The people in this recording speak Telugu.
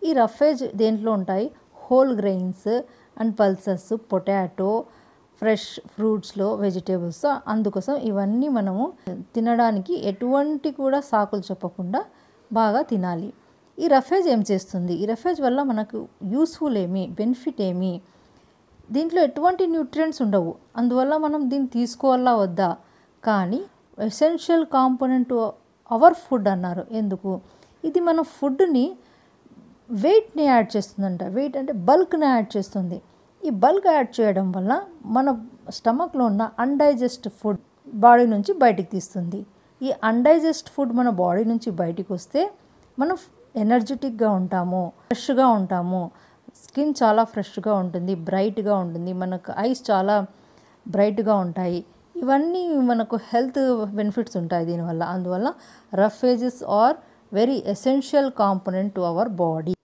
ఈ రఫేజ్ దేంట్లో ఉంటాయి? Whole grains and pulses, potato, fresh ఫ్రూట్స్లో, వెజిటేబుల్స్. అందుకోసం ఇవన్నీ మనము తినడానికి ఎటువంటి కూడా సాకులు చెప్పకుండా బాగా తినాలి. ఈ రఫేజ్ ఏం చేస్తుంది? ఈ రఫేజ్ వల్ల మనకు యూస్ఫుల్ ఏమి, బెనిఫిట్ ఏమి? దీంట్లో ఎటువంటి న్యూట్రియంట్స్ ఉండవు. అందువల్ల మనం దీన్ని తీసుకోవాలా వద్దా? కానీ ఎసెన్షియల్ కాంపోనెంట్ అవర్ ఫుడ్ అన్నారు. ఎందుకు? ఇది మన ఫుడ్ని వెయిట్ని యాడ్ చేస్తుందంట. వెయిట్ అంటే బల్క్ని యాడ్ చేస్తుంది. ఈ బల్క్ యాడ్ చేయడం వల్ల మన స్టమక్లో ఉన్న అన్డైజెస్ట్ ఫుడ్ బాడీ నుంచి బయటికి తీస్తుంది. ఈ అన్డైజెస్ట్ ఫుడ్ మన బాడీ నుంచి బయటికి వస్తే మనం ఎనర్జెటిక్గా ఉంటాము, ఫ్రెష్గా ఉంటాము. స్కిన్ చాలా ఫ్రెష్గా ఉంటుంది, బ్రైట్గా ఉంటుంది. మనకు ఐస్ చాలా బ్రైట్గా ఉంటాయి. ఇవన్నీ మనకు హెల్త్ బెనిఫిట్స్ ఉంటాయి దీనివల్ల. అందువల్ల roughages are very essential component to our body.